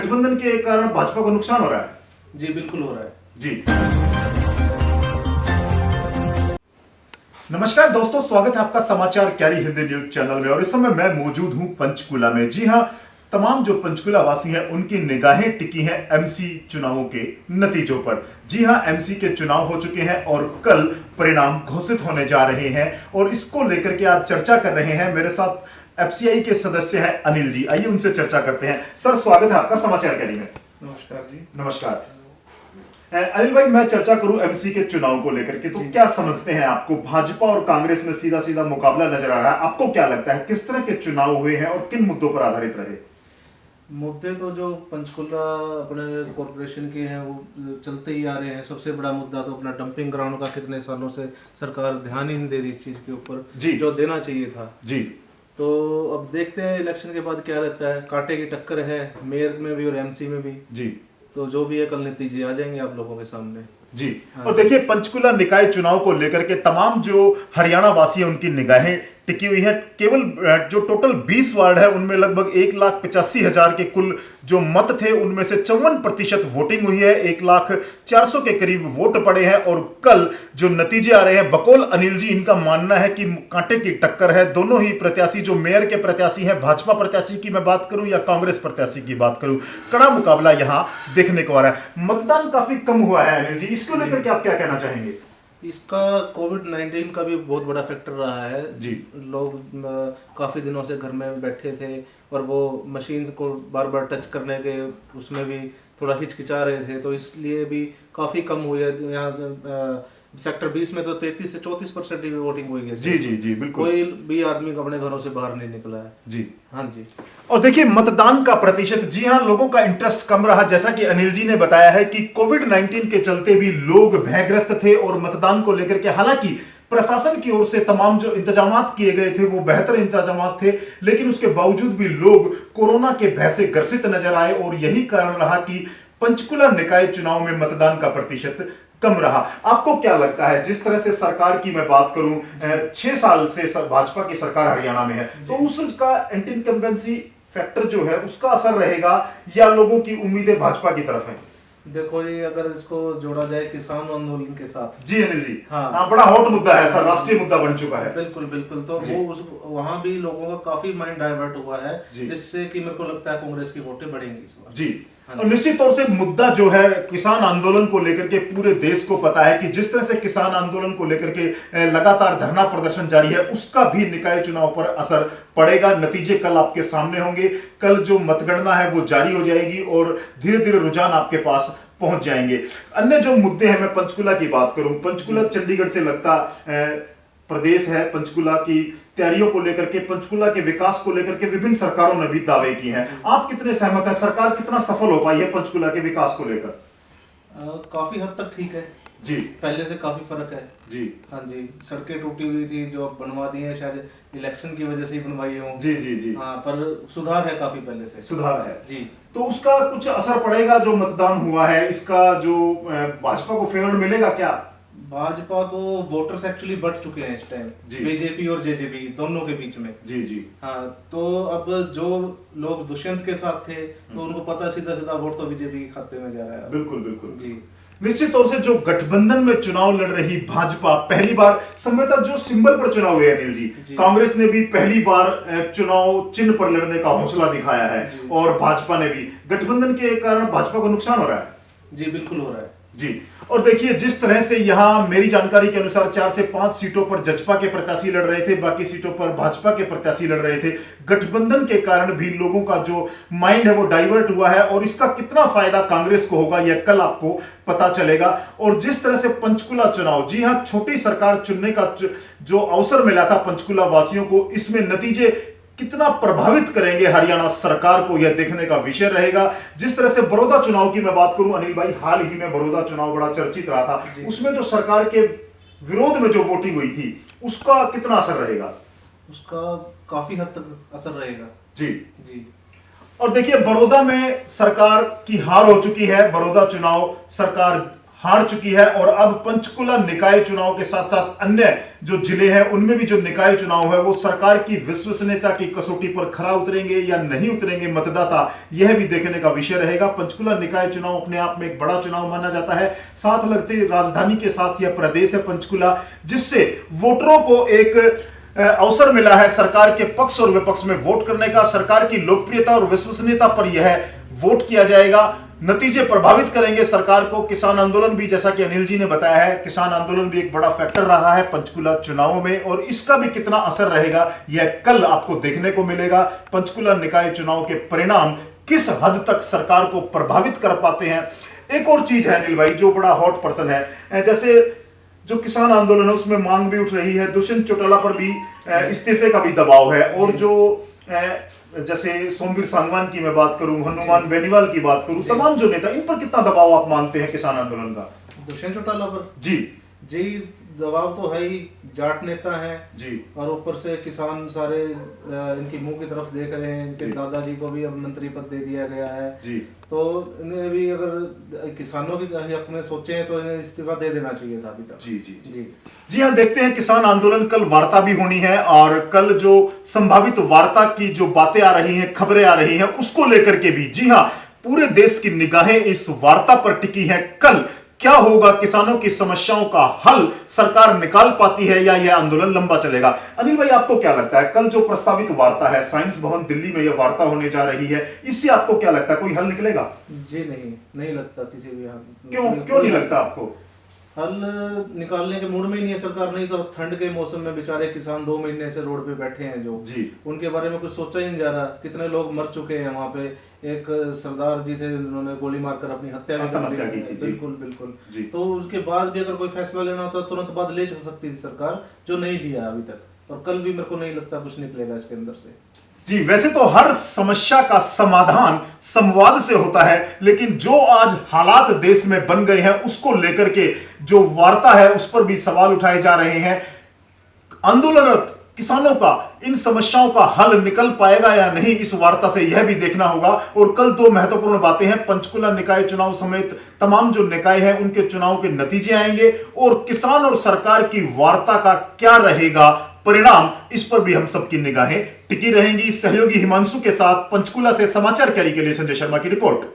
गठबंधन के कारण भाजपा को नुकसान हो रहा है। जी बिल्कुल हो रहा है जी। नमस्कार दोस्तों, स्वागत है आपका समाचार कैरी हिंदी न्यूज चैनल में। और इस समय मैं मौजूद हूं पंचकुला में। जी हां, तमाम जो पंचकुला वासी हैं उनकी निगाहें टिकी हैं एमसी चुनावों के नतीजों पर। जी हां, एमसी के चुनाव हो चुके हैं और कल परिणाम घोषित होने जा रहे हैं और इसको लेकर के आज चर्चा कर रहे हैं। मेरे साथ एफसीआई के सदस्य हैं अनिल जी, आइए उनसे चर्चा करते हैं। सर, स्वागत है आपका समाचार कैरी में। नमस्कार जी। नमस्कार अनिल भाई, मैं चर्चा करूं एमसी के चुनाव को लेकर के, तो क्या समझते हैं? आपको भाजपा और कांग्रेस में सीधा सीधा मुकाबला नजर आ रहा है। आपको क्या लगता है किस तरह के चुनाव हुए हैं और किन मुद्दों पर आधारित रहे? मुद्दे तो जो पंचकुला अपने कॉरपोरेशन के हैं वो चलते ही आ रहे हैं। सबसे बड़ा मुद्दा तो अपना डंपिंग ग्राउंड का कितने सालों से सरकार ध्यान ही नहीं दे रही इस चीज के ऊपर जो देना चाहिए था जी। तो अब देखते हैं इलेक्शन के बाद क्या रहता है। कांटे की टक्कर है मेयर में भी और एमसी में भी जी। तो जो भी है कल नतीजे आ जाएंगे आप लोगों के सामने। जी। और देखिए, पंचकुला निकाय चुनाव को लेकर के तमाम जो हरियाणा वासी हैं उनकी निगाहें टिकी हुई है। केवल जो टोटल 20 वार्ड है उनमें लगभग 1,85,000 के कुल जो मत थे उनमें से 54% वोटिंग हुई है। 1,04,000 के करीब वोट पड़े हैं और कल जो नतीजे आ रहे हैं, बकौल अनिल जी, इनका मानना है कि कांटे की टक्कर है। दोनों ही प्रत्याशी जो मेयर के प्रत्याशी हैं, भाजपा प्रत्याशी की मैं बात करूं या कांग्रेस प्रत्याशी की बात करूं, कड़ा मुकाबला यहां देखने को आ रहा है। मतदान काफी कम हुआ है अनिल जी, इसको लेकर के आप क्या कहना चाहेंगे? इसका कोविड-19 का भी बहुत बड़ा फैक्टर रहा है जी। लोग काफ़ी दिनों से घर में बैठे थे और वो मशीन को बार बार टच करने के उसमें भी थोड़ा हिचकिचा रहे थे, तो इसलिए भी काफ़ी कम हुई है। यहाँ सेक्टर 20 में तो 33 से 34% ही वोटिंग हुई है। जी जी जी, बिल्कुल। कोई भी आदमी अपने घरों से बाहर नहीं निकला है। जी। हाँ जी। और देखिए, मतदान का प्रतिशत, जी हां, लोगों का इंटरेस्ट कम रहा। जैसा कि अनिल जी ने बताया है कि कोविड-19 के चलते भी लोग भयग्रस्त थे और मतदान को लेकर के, हालांकि प्रशासन की ओर से तमाम जो इंतजाम किए गए थे वो बेहतर इंतजाम थे, लेकिन उसके बावजूद भी लोग कोरोना के भय से ग्रसित नजर आए और यही कारण रहा कि पंचकुला निकाय चुनाव में मतदान का प्रतिशत कम रहा। आपको क्या लगता है, जिस तरह से सरकार की मैं बात करूं, 6 साल से भाजपा की सरकार हरियाणा में है, तो उसका एंटी इनकम्बेंसी फैक्टर जो है उसका असर रहेगा या लोगों की उम्मीदें भाजपा की तरफ हैं? देखो ये अगर इसको जोड़ा जाए किसान आंदोलन के साथ। जी अनिल जी। हाँ, बड़ा हॉट मुद्दा है सर, राष्ट्रीय मुद्दा बन चुका है। बिल्कुल बिल्कुल। तो वो वहां भी लोगों का काफी माइंड डाइवर्ट हुआ है, जिससे कि मेरे को लगता है कांग्रेस की वोटें बढ़ेंगी इस बार। जी। और निश्चित तौर से मुद्दा जो है किसान आंदोलन को लेकर के पूरे देश को पता है कि जिस तरह से किसान आंदोलन को लेकर के लगातार धरना प्रदर्शन जारी है, उसका भी निकाय चुनाव पर असर पड़ेगा। नतीजे कल आपके सामने होंगे। कल जो मतगणना है वो जारी हो जाएगी और धीरे धीरे रुझान आपके पास पहुंच जाएंगे। अन्य जो मुद्दे हैं, मैं पंचकुला की बात करूं, पंचकुला चंडीगढ़ से लगता प्रदेश है। पंचकुला की तैयारियों को लेकर के, पंचकुला के विकास को लेकर के विभिन्न सरकारों ने भी दावे किए हैं। आप कितने सहमत हैं? सरकार कितना सफल हो पाई है पंचकुला के विकास को लेकर? काफी हद तक ठीक है जी। पहले से काफी फर्क है जी। हाँ जी। सड़कें टूटी हुई थी जो अब बनवा दी है, शायद इलेक्शन की वजह से ही बनवाई हो। जी जी जी। हाँ, पर सुधार है काफी पहले से। सुधार है जी। तो उसका कुछ असर पड़ेगा? जो मतदान हुआ है इसका जो भाजपा को फेवर मिलेगा क्या? भाजपा को वोटर्स एक्चुअली बढ़ चुके हैं इस टाइम, बीजेपी और जेजेपी दोनों के बीच में। जी जी। हाँ, तो अब जो लोग दुष्यंत के साथ थे तो उनको पता सीधा सीधा वोट तो बीजेपी के खाते में जा रहा है। बिल्कुल बिल्कुल जी। निश्चित तौर से जो गठबंधन में चुनाव लड़ रही भाजपा, पहली बार संभवतः जो सिंबल पर चुनाव हुए अनिल जी, कांग्रेस ने भी पहली बार चुनाव चिन्ह पर लड़ने का हौसला दिखाया है और भाजपा ने भी। गठबंधन के कारण भाजपा को नुकसान हो रहा है? जी बिल्कुल हो रहा है जी। और देखिए, जिस तरह से यहां मेरी जानकारी के अनुसार 4 से 5 सीटों पर जजपा के प्रत्याशी लड़ रहे थे, बाकी सीटों पर भाजपा के प्रत्याशी लड़ रहे थे। गठबंधन के कारण भी लोगों का जो माइंड है वो डाइवर्ट हुआ है और इसका कितना फायदा कांग्रेस को होगा यह कल आपको पता चलेगा। और जिस तरह से पंचकुला चुनाव, जी हां, छोटी सरकार चुनने का जो अवसर मिला था पंचकुला वासियों को, इसमें नतीजे कितना प्रभावित करेंगे हरियाणा सरकार को, यह देखने का विषय रहेगा। जिस तरह से बड़ौदा चुनाव की मैं बात करूं अनिल भाई, हाल ही में बड़ौदा चुनाव बड़ा चर्चित रहा था, उसमें जो सरकार के विरोध में जो वोटिंग हुई थी उसका कितना असर रहेगा? उसका काफी हद तक असर रहेगा। जी जी। और देखिए, बड़ौदा में सरकार की हार हो चुकी है। बड़ौदा चुनाव सरकार हार चुकी है और अब पंचकुला निकाय चुनाव के साथ साथ अन्य जो जिले हैं उनमें भी जो निकाय चुनाव है वो सरकार की विश्वसनीयता की कसौटी पर खरा उतरेंगे या नहीं उतरेंगे मतदाता, यह भी देखने का विषय रहेगा। पंचकुला निकाय चुनाव अपने आप में एक बड़ा चुनाव माना जाता है, साथ लगते राजधानी के साथ यह प्रदेश है पंचकुला, जिससे वोटरों को एक अवसर मिला है सरकार के पक्ष और विपक्ष में वोट करने का। सरकार की लोकप्रियता और विश्वसनीयता पर यह वोट किया जाएगा, नतीजे प्रभावित करेंगे सरकार को। किसान आंदोलन भी, जैसा कि अनिल जी ने बताया है, किसान आंदोलन भी एक बड़ा फैक्टर रहा है पंचकुला चुनावों में और इसका भी कितना असर रहेगा यह कल आपको देखने को मिलेगा। पंचकुला निकाय चुनाव के परिणाम किस हद तक सरकार को प्रभावित कर पाते हैं। एक और चीज है अनिल भाई जो बड़ा हॉट पर्सन है, जैसे जो किसान आंदोलन है उसमें मांग भी उठ रही है, दुष्यंत चौटाला पर भी इस्तीफे का भी दबाव है और जो जैसे सोमवीर सांगवान की मैं बात करूं, हनुमान बेनीवाल की बात करूं, तमाम जो नेता, इन पर कितना दबाव आप मानते हैं किसान आंदोलन का? दुष्यंत चौटाला पर जी जी दबाव तो है ही, जाट नेता है जी, और ऊपर से किसान सारे इनकी मुंह की तरफ देख रहे हैं। इनके दादाजी को भी अब मंत्री पद दे दिया गया है जी, तो इन्हें भी अगर किसानों के हक में सोचें तो इन्हें इस्तीफा दे देना चाहिए था अभी तक। जी जी जी जी हाँ, देखते हैं किसान आंदोलन कल वार्ता भी होनी है और कल जो संभावित वार्ता की जो बातें आ रही हैं, खबरें आ रही हैं, उसको लेकर के भी, जी हाँ, पूरे देश की निगाहें इस वार्ता पर टिकी हैं। कल क्या होगा, किसानों की समस्याओं का हल सरकार निकाल पाती है या यह आंदोलन लंबा चलेगा? अनिल भाई आपको क्या लगता है, कल जो प्रस्तावित वार्ता है, साइंस भवन दिल्ली में यह वार्ता होने जा रही है, इससे आपको क्या लगता है, कोई हल निकलेगा? जी नहीं लगता किसी भी क्यों नहीं लगता आपको? हल निकालने के मूड में ही नहीं है सरकार। नहीं तो ठंड के मौसम में बेचारे किसान 2 महीने से रोड पे बैठे हैं जो जी, उनके बारे में कुछ सोचा ही नहीं जा रहा। कितने लोग मर चुके हैं वहाँ पे। एक सरदार जी थे, उन्होंने गोली मारकर अपनी हत्या की थी। बिल्कुल बिल्कुल जी। तो उसके बाद भी अगर कोई फैसला लेना होता तुरंत बाद ले जा सकती थी सरकार, जो नहीं लिया अभी तक, और कल भी मेरे को नहीं लगता कुछ निकलेगा इसके अंदर से। जी, वैसे तो हर समस्या का समाधान संवाद से होता है, लेकिन जो आज हालात देश में बन गए हैं उसको लेकर के जो वार्ता है उस पर भी सवाल उठाए जा रहे हैं। आंदोलनरत किसानों का इन समस्याओं का हल निकल पाएगा या नहीं, इस वार्ता से यह भी देखना होगा। और कल 2 महत्वपूर्ण बातें हैं, पंचकुला निकाय चुनाव समेत तमाम जो निकाय हैं उनके चुनाव के नतीजे आएंगे और किसान और सरकार की वार्ता का क्या रहेगा परिणाम, इस पर भी हम सबकी निगाहें टिकी रहेंगी। सहयोगी हिमांशु के साथ पंचकुला से समाचार कैरी के लिए संजय शर्मा की रिपोर्ट।